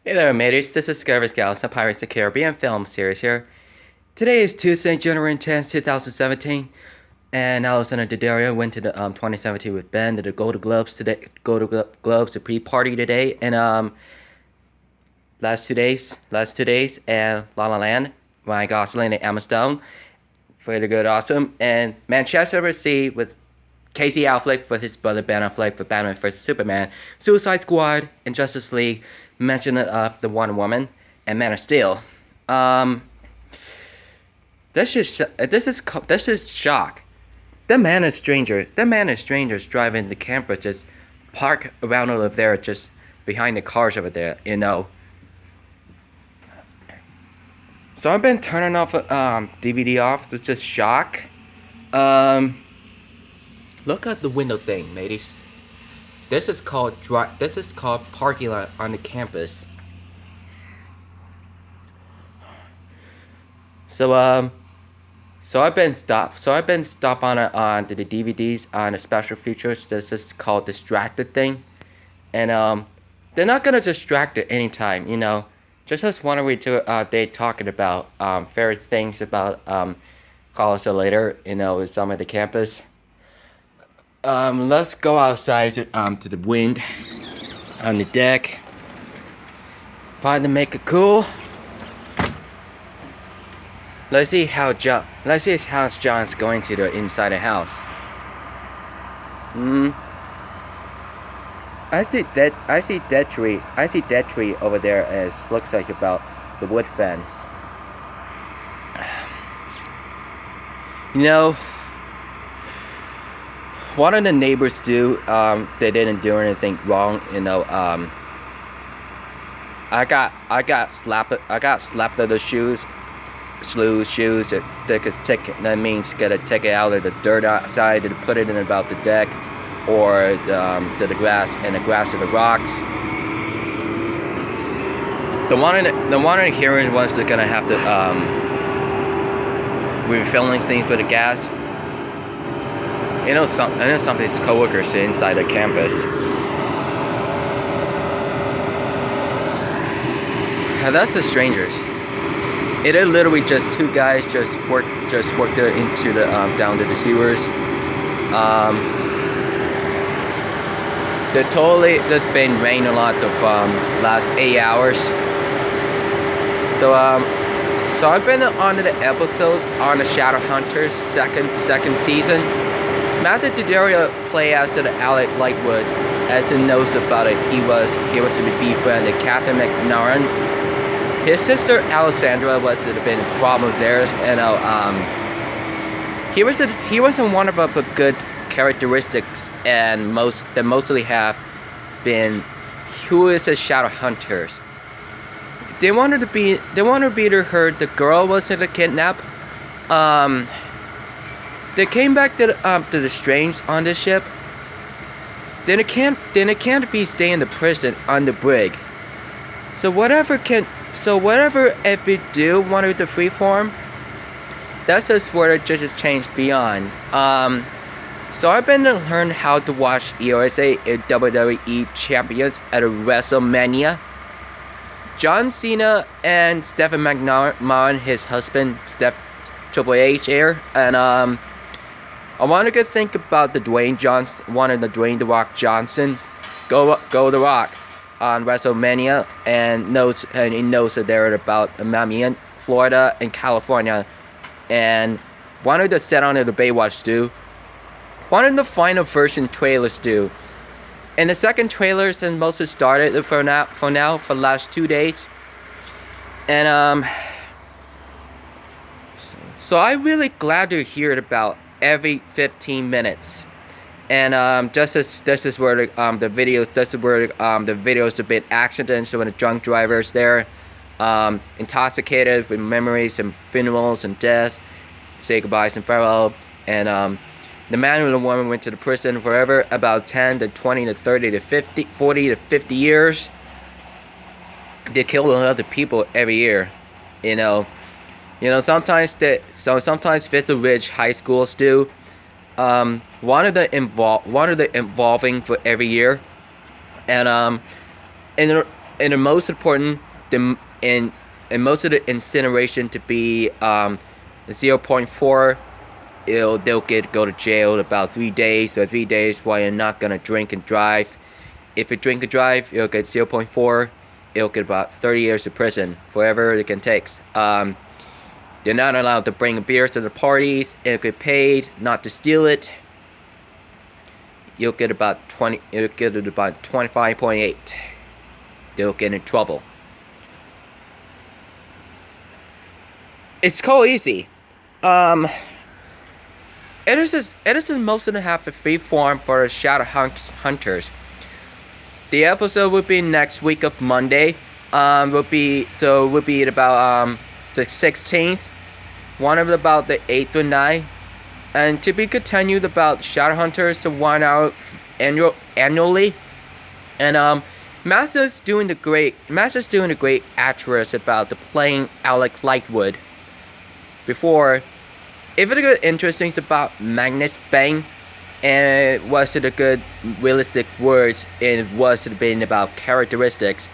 Hey there, mateys. This is Discovery Scouts, a Pirates of the Caribbean film series here. Today is Tuesday, January 10th, 2017, and Alexander Daddario went to the 2017 with Ben to the Golden Globes today. Globes, the pre-party today, and last 2 days, and La La Land, Ryan Gosling and Emma Stone, pretty good, awesome, and Manchester by the Sea with Casey Affleck with his brother Ben Affleck for Batman vs Superman, Suicide Squad, and Justice League. Mention the Wonder Woman and Man of Steel. This is shock. That man is strangers driving the camper just park around over there, just behind the cars over there. So I've been turning off DVD off. It's just shock. Look at the window thing, mateys. This is called parking lot on the campus. So I've been stopped on the DVDs on the special features. This is called distracted thing, and they're not gonna distract at any time. Just as one we do they talking about favorite things about college later. With some of the campus. Let's go outside to the wind on the deck. Try to make it cool. Let's see how John's going to the inside the house. I see dead tree over there as looks like about the wood fence. What did the neighbors do? They didn't do anything wrong. I got slapped at the shoes. Shoes that means gotta take it out of the dirt outside and put it in about the deck or the grass or the rocks. The one in the hearing was gonna have to we were filming things with the gas. I know some of his coworkers inside the campus. And that's the strangers. It is literally just two guys just worked into the down to the sewers. There's been rain a lot of last 8 hours. So I've been on the episodes on the Shadowhunters second season. Matthew Daddario play as the Alec Lightwood. As he knows about it, he was to be befriended Catherine McNaughton. His sister Alessandra was to have been problems there, and he wasn't one of the good characteristics, and mostly have been who is a Shadowhunters. They wanted to be to her. The girl was in a kidnap. They came back to the Strange on the ship. Then it can't be staying in the prison on the brig. So whatever if we do want to freeform, that's just where the judges changed beyond. So I've been to learn how to watch USA and WWE champions at a WrestleMania. John Cena and Stephen McMahon, his husband, Triple H here, and I want to think about the Dwayne The Rock Johnson, go The Rock on WrestleMania, and he knows that they're about Miami, Florida, and California, and wanted to set on the Baywatch do, wanted the final version trailers do, and the second trailers and mostly started for the last 2 days, and so I'm really glad to hear it about every 15 minutes. And this is where the videos a bit accidents when the drunk drivers there, intoxicated with memories and funerals and death, say goodbyes and farewell, and the man and the woman went to the prison forever, about 10 to 20 to 30 to 50, 40 to 50 years. They kill other people every year, sometimes Vista Ridge high schools do. One of the involving for every year, and and the most important, and most of the incineration to be 0.4. They'll go to jail about 3 days. So 3 days while you're not gonna drink and drive. If you drink and drive, you'll get 0.4. It'll get about 30 years of prison, forever it can take. You're not allowed to bring beers to the parties. It'll get paid not to steal it. You'll get about 20. You'll get it about 25.8. They'll get in trouble. It's called easy. Edison mostly have a free form for Shadow Hunters. The episode will be next week of Monday. Will be at about the 16th. One of about the 8th or 9th. And to be continued about Shadowhunters to 1 hour annually. And Master's doing a great actress about the playing Alec Lightwood. Before, if it's good interesting about Magnus Bang, and was it a good realistic words, and it was it been about characteristics.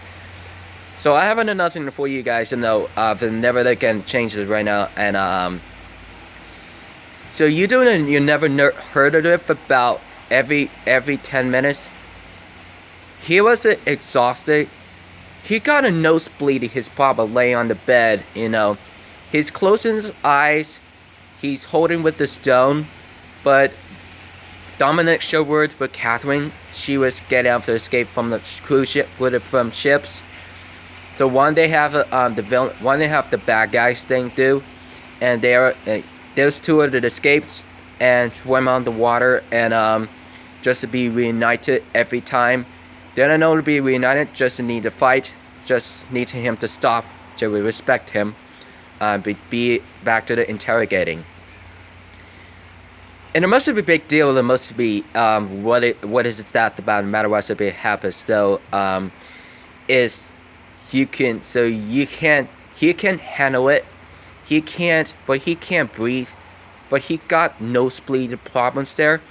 So I haven't done nothing for you guys to know. The never again changes right now, and so you never heard of it about every 10 minutes. He was exhausted. He got a nosebleed. He's probably laying on the bed. He's closing his eyes. He's holding with the stone, but Dominic showed words with Catherine. She was getting out to escape from the cruise ship from ships. So one they have the bad guys thing do, and there's two of the escapes and swim on the water and just to be reunited every time. They don't know to be reunited, just need to fight, just need him to stop, so we respect him. Be back to the interrogating. And it must be a big deal. It must be what is it that about no matter what happens. So is he can handle it. He can't breathe, but he got nosebleed problems there.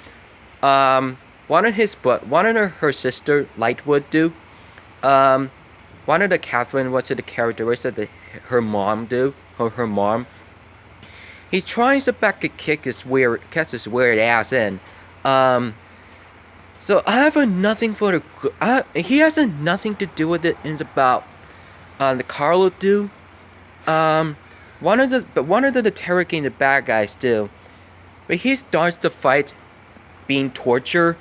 One of her sister Lightwood do. One of the Catherine, what's it the characteristic that her mom do? Her mom. He tries to back to kick his weird ass in. So I have nothing for the. He has nothing to do with it. It's about the Carlo do. One of the interrogating the bad guys do. But he starts to fight, being tortured,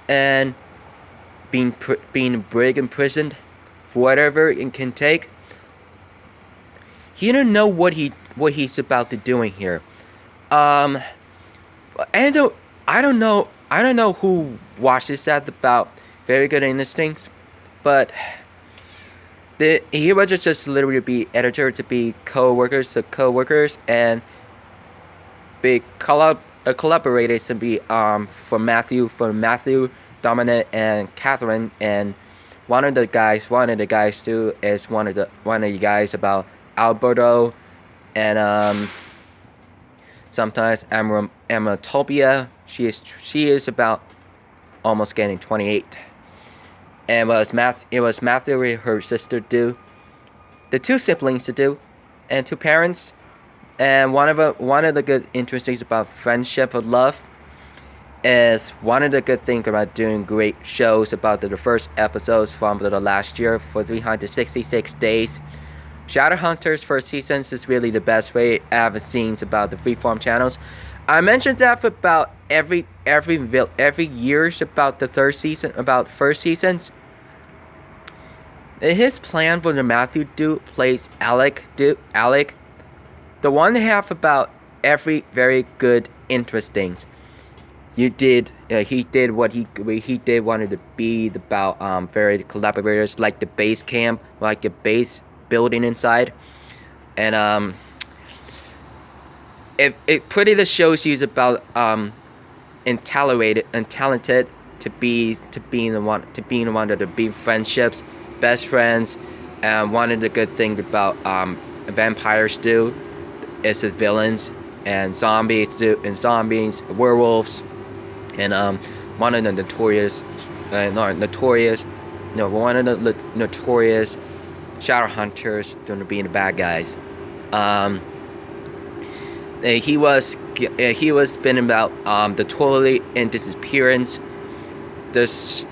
and being imprisoned, for whatever it can take. He don't know what he's about to doing here. And I don't know who watches that about Very Good Instincts, but he was just literally be editor to be co-workers and be collaborators to be for Matthew, Dominic, and Catherine, and one of the guys too is one of you guys about Alberto, and sometimes Amatopia. She is about almost getting 28. And it was Matthew, her sister do, the two siblings to do, and two parents. And one of the good interesting things about friendship or love is one of the good things about doing great shows about the first episodes from the last year for 366 days. Shadowhunters first seasons is really the best way I have seen about the freeform channels. I mentioned that for about every years about the first seasons. His plan for the Matthew plays Alec. The one they have about every very good interesting. He did what he did wanted to be about very collaborators, like the base camp, like the base building inside, and it pretty much shows you about and talented to being one of the big friendships, best friends, and one of the good things about vampires do is the villains and zombies do, and werewolves, and one of the notorious one of the notorious shadow hunters gonna be the bad guys. He was been about the totally in disappearance. This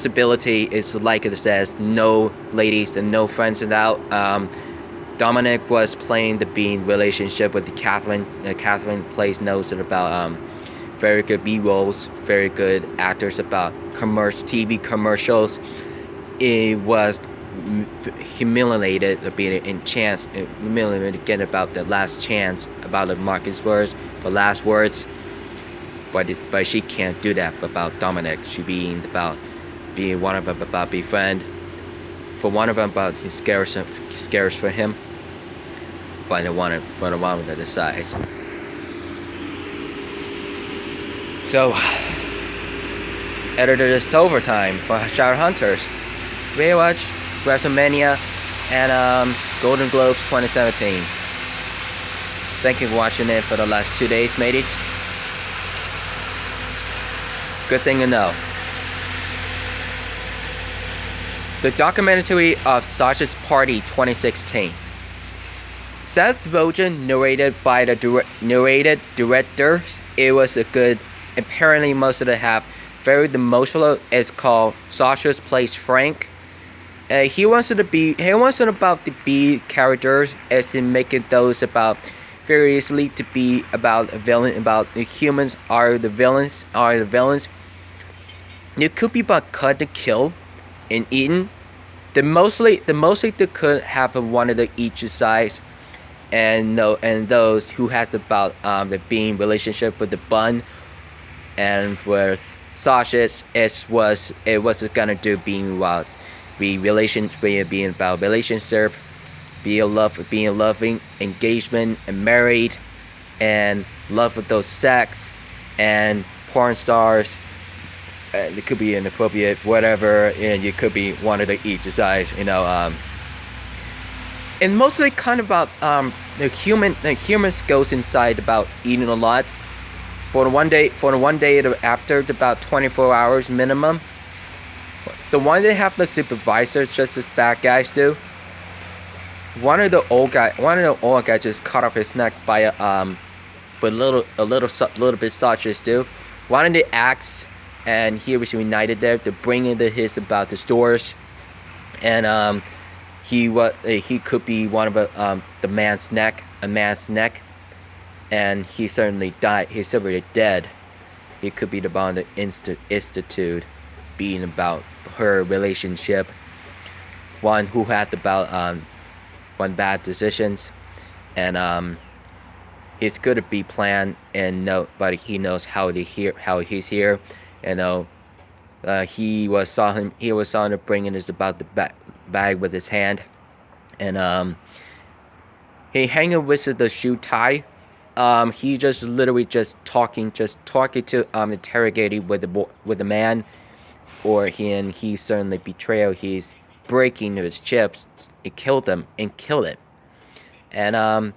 ability is like it says, no ladies and no friends without. Dominic was playing the Bean relationship with Catherine. Catherine plays knows it about very good B-rolls, very good actors about TV commercials. It was humiliated being in chance, humiliated again about the last chance, about the Marcus words, the last words. But she can't do that about Dominic. She being one of them about befriend. For one of them about he scares for him. But the one that decides. So, editor, it's overtime for Shadowhunters. Rewatch WrestleMania and Golden Globes 2017. Thank you for watching it for the last 2 days, mateys. Good thing to know. The documentary of Sausage Party 2016. Seth Rogen narrated by the directors. It was a good. Apparently, most of the half very emotional. It's called Sausage Plays Frank. He wants to about the B characters as in making those about very easily to be about a villain. About the humans are the villains. It could be about cut to kill and eaten. The mostly they could have one of the each size. And those who has about the being relationship with the bun, and with sausage, it was gonna do being was being about relationship, being loving engagement and married, and love with those sex and porn stars. It could be inappropriate, whatever, and you could be one of the each size, And mostly kind of about the humans goes inside about eating a lot for the one day after about 24 hours minimum. The one they have the supervisors just as bad guys do. One of the old guys just cut off his neck by with a little bit sausage too. One of the acts, and he was united there to bring into his about the stores, and he could be one of a man's neck, and he certainly died. He's certainly dead. He could be the Bond Institute, being about her relationship. One who had about one bad decisions, and it's good to be planned and know, but he knows how he's here. He was saw him bringing his about the bag with his hand, and he hanging with the shoe tie. He just literally just talking to interrogating with the man, or he certainly betrayal. He's breaking his chips. It killed him and killed it, and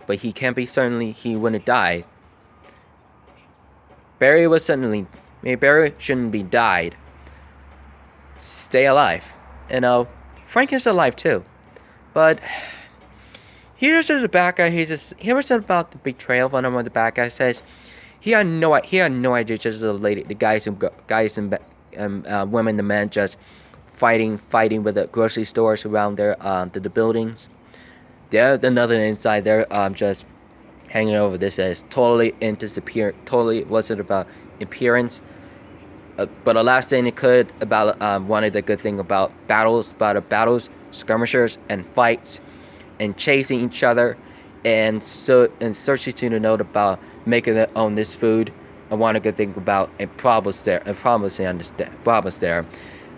but he can't be certainly he wouldn't die. Barry shouldn't be died. Stay alive. Frank is alive too. But he was just a bad guy. He was about the betrayal. One of the bad guys says he had no idea. Just the guys and women, the men just fighting with the grocery stores around there, the buildings. There's another inside there, just hanging over this as totally totally wasn't about appearance. But the last thing it could about one of the good thing about battles, skirmishers and fights, and chasing each other, and searching to note about making their own this food. I want a good thing about and problems there.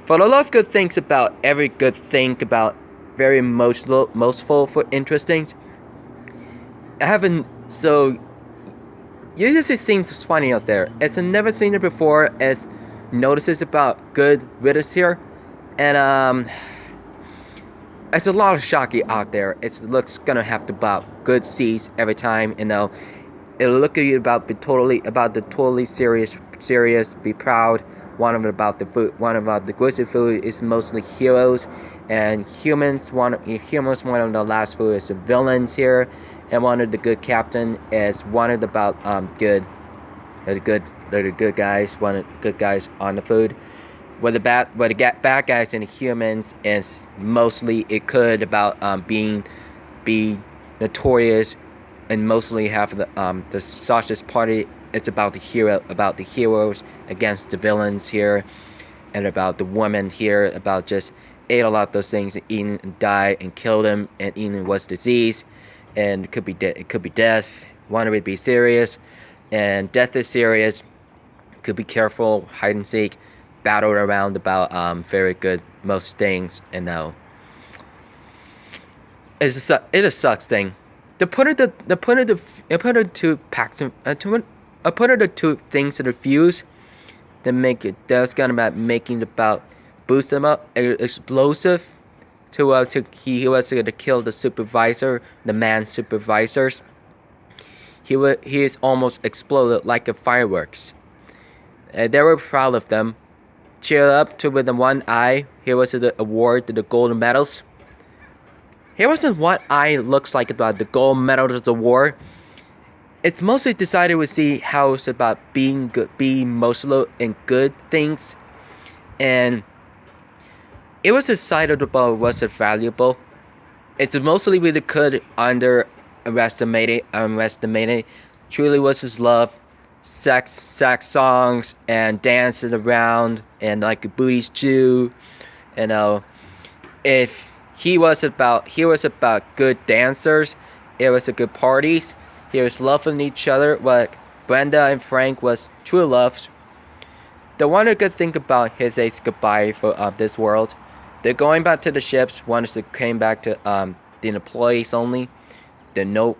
For a lot of good things about every good thing about very mostful for interesting. I haven't so. Usually it seems funny out there. As I've never seen it before, as notices about good riddles here, and it's a lot of shocking out there. It looks gonna have to about good seeds every time, it'll look at you about the totally serious, be proud one of about the food, one about the grizzly food is mostly heroes, and humans. Humans, one of the last food is the villains here, and one of the good captain is one of the about the good guys, one of the good guys on the food. Where the bad guys and the humans is mostly it could about be notorious, and mostly have the Sausage Party. It's about the heroes against the villains here, and about the woman here, about just ate a lot of those things, and eating and die and kill them, and eating was disease, and it could be death. One would be serious, and death is serious. Could be careful, hide and seek, battle around about very good most things, and now it sucks thing. The two packs the two things to the fuse that make it that's gonna about making about boost them up explosive to he was gonna kill the supervisor, the man supervisors. He is almost exploded like a fireworks. They were proud of them. Cheer up to with the one eye. Here was the award to the gold medals. Here wasn't what eye looks like about the gold medals of the war. It's mostly decided to see how it's about being good, being mostly in good things, and it was decided about what's valuable. It's mostly really could underestimated. Truly was his love, sex songs, and dances around, and like a booties too. You know, if he was about good dancers, it was a good parties. He was loving each other. Like Brenda and Frank was true loves. The one good thing about his age goodbye for this world, they're going back to the ships. Once they came back to the employees only. There no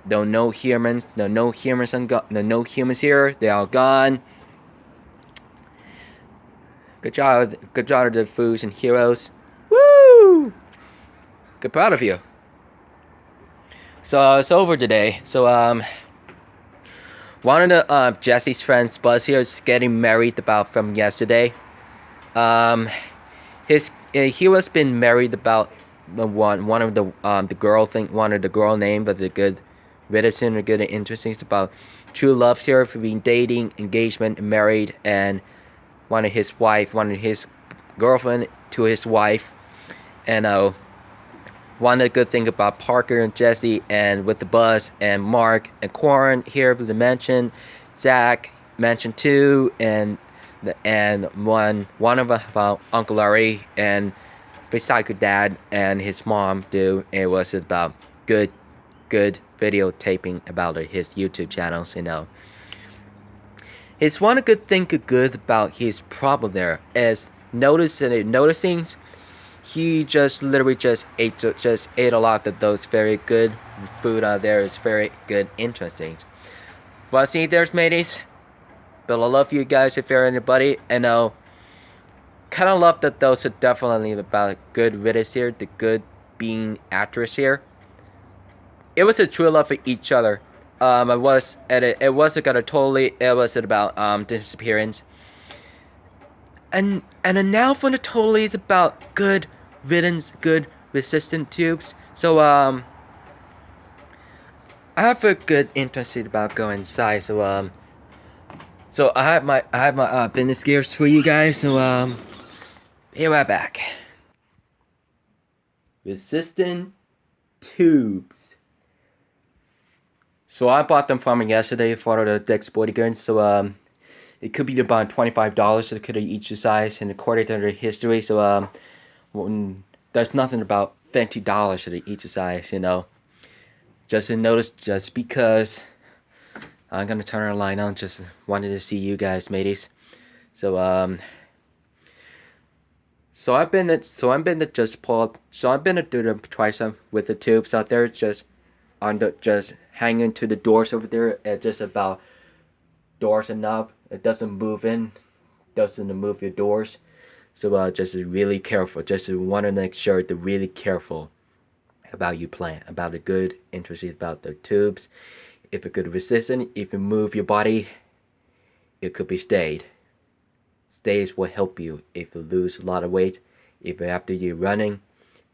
humans. There no humans here. They're all gone. Good job to the foods and heroes. Woo! Good, proud of you. So it's over today. So one of the Jesse's friends, Buzz here, is getting married about from yesterday. He was been married about one of the girl name, but the good medicine or good and interesting about true loves here for being dating, engagement, and married, and one of his girlfriend to his wife, and one of the good thing about Parker and Jesse, and with the Buzz and Mark and Quarren here with the mention, Zach mentioned too, and one of about Uncle Larry and Recycle Dad and his mom do. It was about good videotaping about his YouTube channels. It's one good thing good about his problem there is noticing. He just literally ate a lot of those very good food out there. Is very good, interesting. Well, see, there's mateys. But I love you guys if you're anybody, and kind of love that those are definitely about good videos here. The good being actress here. It was a true love for each other. It wasn't about disappearance. And now for the totally it's about good riddance, good resistant tubes. So I have a good interest about going inside. So I have my business gears for you guys. So here we're back. Resistant tubes. So I bought them from yesterday for the Dick's Sporting Goods. So it could be about $25. So it could each size, and according to their history. So there's nothing about $50 to each size. Just to notice, just because I'm gonna turn our line on. Just wanted to see you guys, mateys. So I've been to try some with the tubes out there, just hanging to the doors over there. It's just about doors and knob. It doesn't move your doors. So just really careful. Just want to make sure to really careful about you plan about the good interesting about the tubes. If it could resist, if you move your body, it could be stayed. stays will help you if you lose a lot of weight. If after you're running,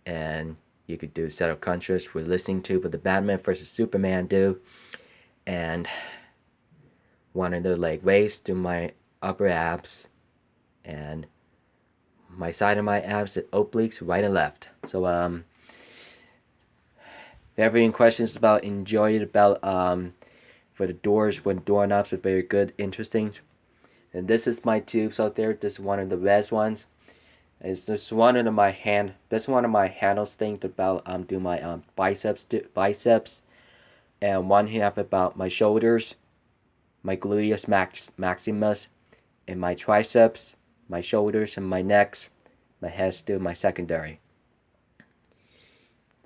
and you could do set of contrast with listening to what the Batman versus Superman do, and one of the leg raise to my upper abs, and my side of my abs and obliques right and left. So if you have any questions about enjoying about for the doors when doorknobs are very good, interesting. And this is my tubes out there. This is one of the red ones. It's just one of my hand. This is one of my handles thing about do my biceps, and one here about my shoulders, my gluteus maximus, and my triceps, my shoulders, and my necks. My head's still my secondary.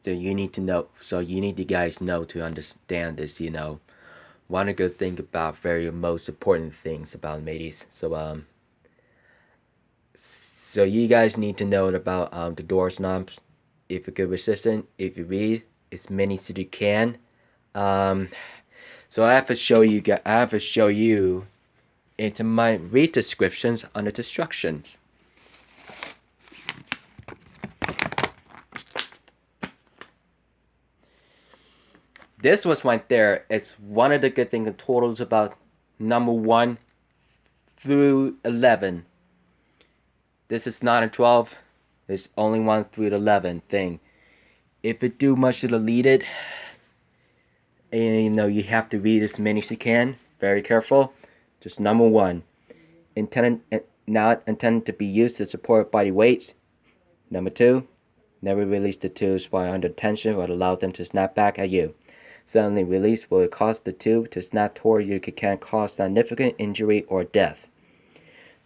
So you need to know. So you need you guys know to understand this. One good thing about very most important things about mateys. So you guys need to know about the doors knobs. If you're good resistant, if you read as many as you can. So I have to show you into my read descriptions under instructions. This was right there. It's one of the good things. The totals about number 1 through 11. This is not a 12. There's only 1 through 11 thing. If you do much to delete it, and you have to read as many as you can. Very careful. Just number 1, not intended to be used to support body weights. Number 2, never release the tubes while under tension or allow them to snap back at you. Suddenly release will cause the tube to snap toward you, can cause significant injury or death.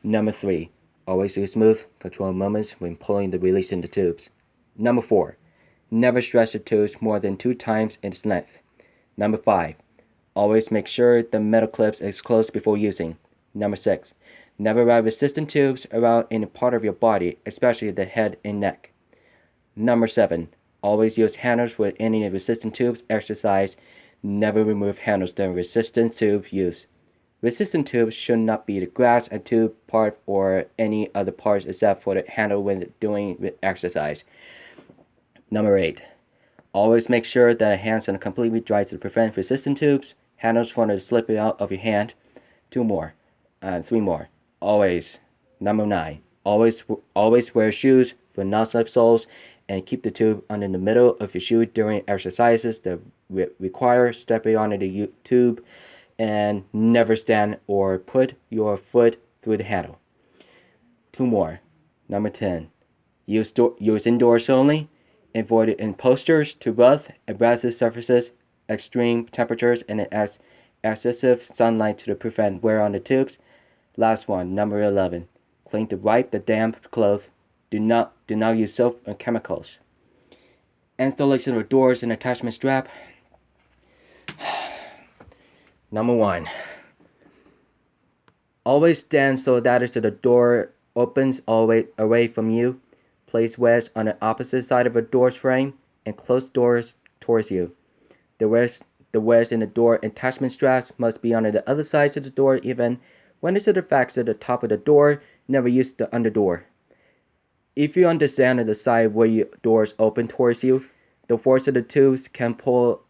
Number 3, always use smooth, controlled movements when pulling the release in the tubes. Number 4, never stretch the tubes more than 2 times its length. Number 5, always make sure the metal clips is closed before using. Number 6, never wrap resistant tubes around any part of your body, especially the head and neck. Number 7, always use handles with any resistant tubes exercise. Never remove handles during resistant tube use. Resistant tubes should not be the grass and tube part or any other parts except for the handle when doing exercise. Number 8, always make sure that your hands are completely dry to prevent resistant tubes, handles from slipping out of your hand. 2 more, 3 more. Always. Number 9, always wear shoes with non-slip soles and keep the tube under the middle of your shoe during exercises that require stepping onto the tube, and never stand or put your foot through the handle. 2 more. Number 10, use indoors only. Avoid it in posters to rough, abrasive surfaces, extreme temperatures, and excessive sunlight to prevent wear on the tubes. Last one, number 11, clean to wipe the damp clothes. Do not use soap and chemicals. Installation of doors and attachment strap. Number 1, always stand so that the door opens away from you. Place wedge on the opposite side of a door's frame and close doors towards you. The wedge in the door attachment straps must be on the other side of the door even when it's at the fact at the top of the door. Never use the underdoor. If you understand the side where your doors open towards you, the force of the tubes can pull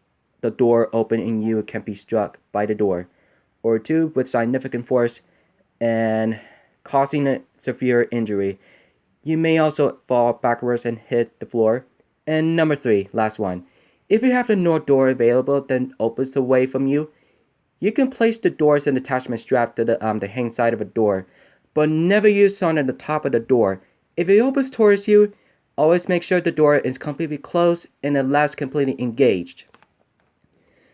the door open and you can be struck by the door or tube with significant force and causing a severe injury. You may also fall backwards and hit the floor. And number 3, last one, if you have the north door available that opens away from you, you can place the doors and attachment strap to the hang side of a door, but never use on the top of the door. If it opens towards you, always make sure the door is completely closed and the latch completely engaged.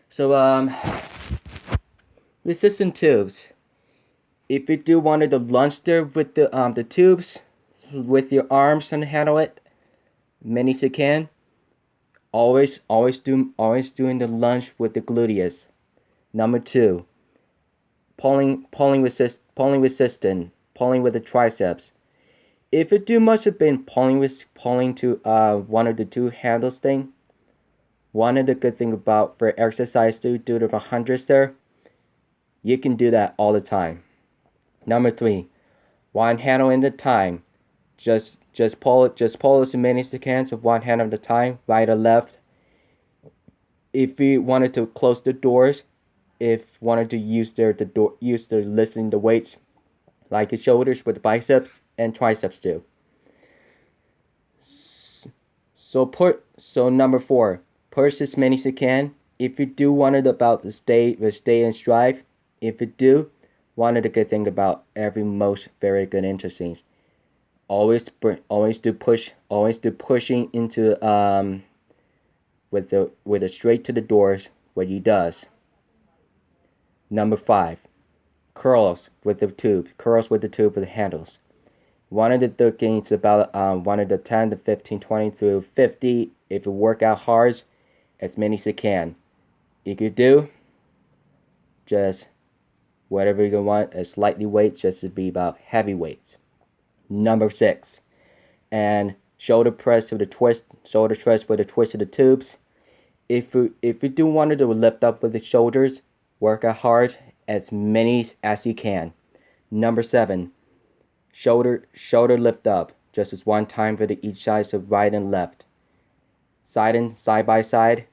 So resistant tubes. If you do want to launch there with the tubes with your arms and handle it, many as you can. Always doing the lunge with the gluteus. Number 2, pulling resistant, pulling with the triceps. If you do much of been pulling to one of the 2 handles thing, one of the good thing about for exercise to do the 100s there, you can do that all the time. Number 3, one handle at a time. Just pull as many as you can, so one hand at a time, right or left. If you wanted to close the doors, if wanted to use the lifting the weights, like the shoulders with the biceps and triceps too. So number 4, push as many as you can. If you do want it about the stay and strive, if you do want it a good thing about every most very good interesting. Always do pushing into with the straight to the doors what he does. Number 5, curls with the tube with the handles. One of the gains about one of the 10 to 15, 20 through 50. If you work out hard, as many as you can. If you do, just whatever you want, as lightly weights, just to be about heavy weights. Number 6, and shoulder press with a twist of the tubes. If you do want to lift up with the shoulders, work out hard, as many as you can. Number 7, shoulder lift up, just as one time for each side, so right and left. Side by side.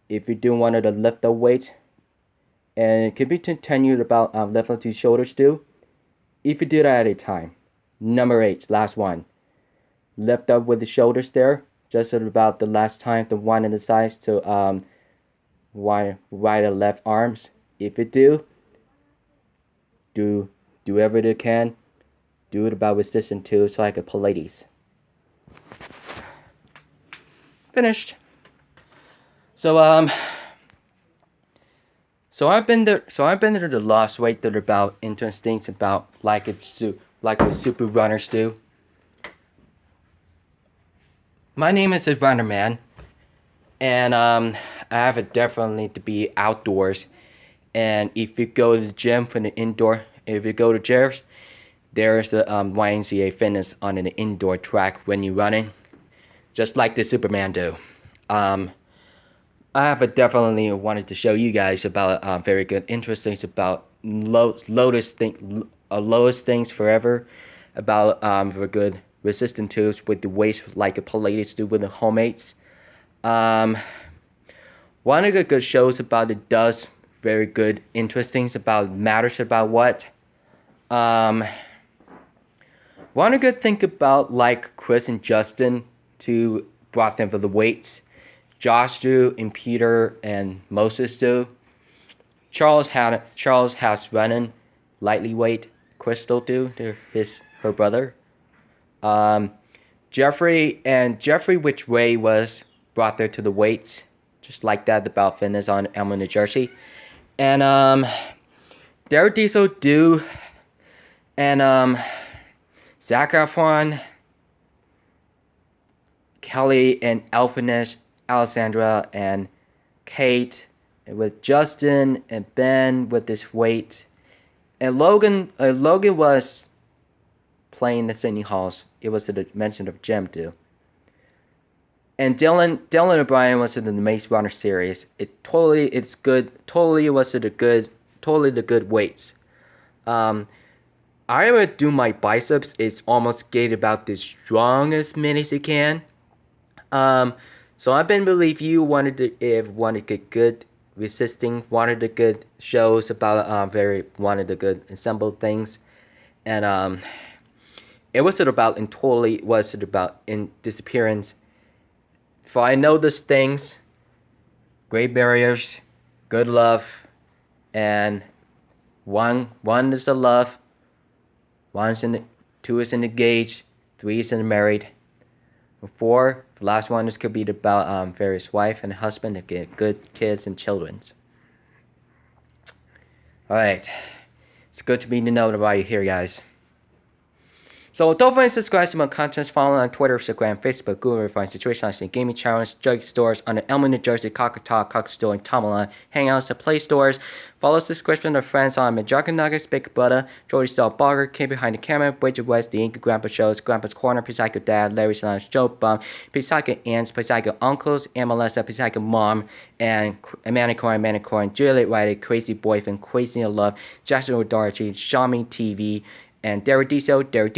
If you do want to lift the weight, and it can be continued about lifting two shoulders too, if you do that at a time. Number 8, last one. Lift up with the shoulders there, just about the last time, the one in the sides to right and left arms. If you do whatever you can, do it about resistance too, so like a Pilates. Finished. So I've been there. So I've been there to lost weight that are about interesting things about like the super runners do. My name is the Runner Man, and I have it definitely to be outdoors. And if you go to the gym for the indoor, if you go to gyms, there's the YMCA Fitness on an indoor track when you're running, just like the Superman do. I have definitely wanted to show you guys about very good interesting about lowest things forever, about for good resistant tools with the weights like a Pilates do with the homemates. One of the good shows about it does very good interesting about matters about what. One of the good thing about like Chris and Justin to brought them for the weights. Josh do and Peter and Moses do. Charles has running lightly weight. Crystal do. Her brother. Jeffrey which Ray was brought there to the weights, just like that about fitness on Elma, New Jersey, and Derek Diesel do, and Zac Efron, Kelly and Elfiness, Alessandra and Kate, and with Justin and Ben with this weight, and Logan was playing the Sydney Halls. It was the mention of Jim too. And Dylan O'Brien was in the Maze Runner series. It's good. Totally was the good weights. I would do my biceps. It's almost get about the strongest many as you can. So I believe you wanted to get good resisting, wanted the good shows about wanted the good assembled things, and it was about in disappearance. For I know these things, great barriers, good love, and one is a love, two is engaged, 3 is married, 4, the last one could be about various wife and husband to get good kids and children. All right, it's good to be to know about you here, guys. So don't forget to subscribe to my content, follow on Twitter, Instagram, Facebook, Google, find situations like gaming challenge, drug stores on the Elma, New Jersey, Cockatoo Store, and Tamala, hangouts at Play Stores. Follow subscription of friends on Majaka Nuggets, Big Butter, Jordy Star Barger, Came Behind the Camera, Bridget West, The Inky Grandpa Shows, Grandpa's Corner, Psycho Dad, Larry's Lounge, Joe Bum, Psycho Aunts, Psycho Uncles, Amalessa, Psycho Mom, and Manicorn, Juliet Riley, Crazy Boyfriend, Crazy in Love, Joshua Darchi, Xiaomi TV, and Derek Diesel, Daily,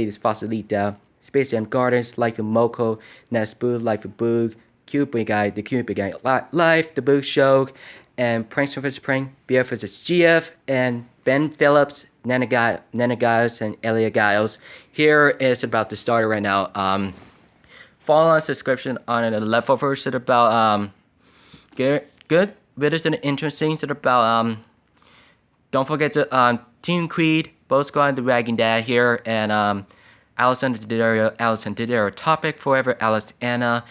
Facilita, Space Jam Gardens, Life of Moko, Nesboo, Life of Boog, Cupid Guy, The Cupid Guy Live, The Boog Show, and Pranks vs. Prank, BF vs. GF, and Ben Phillips, Nana Giles, and Elia Giles. Here is about to start right now. Follow on subscription on the leftovers about good videos and interesting about don't forget to Team Creed, both squad the Dragon Dad here, and Allison did our topic forever, Alice Anna,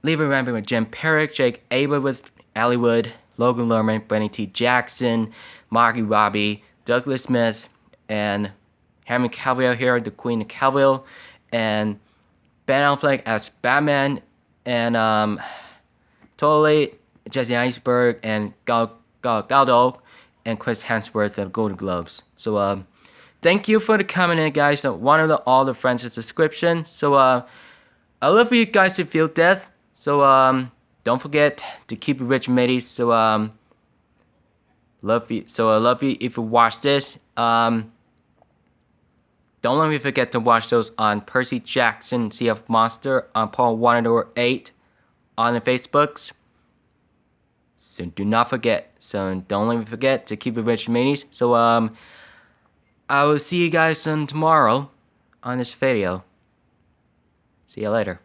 Leave Ramping with Jim Perrick, Jake Ava with Ali Wood, Logan Lerman, Benny T. Jackson, Margie Robbie, Douglas Smith, and Henry Cavill here, the Queen of Cavill, and Ben Affleck as Batman, and totally Jesse Eisenberg and Gal Gadot and Chris Hemsworth at Golden Globes. So thank you for the comment in, guys. One of all the friends in the description. So I love for you guys to feel death. So don't forget to keep it rich, mateys. So love you. So I love you if you watch this. Don't let me forget to watch those on Percy Jackson, CF Monster, on Paul 108 on the Facebooks. So do not forget. So don't let me forget to keep it rich, mateys. So I will see you guys tomorrow on this video. See you later.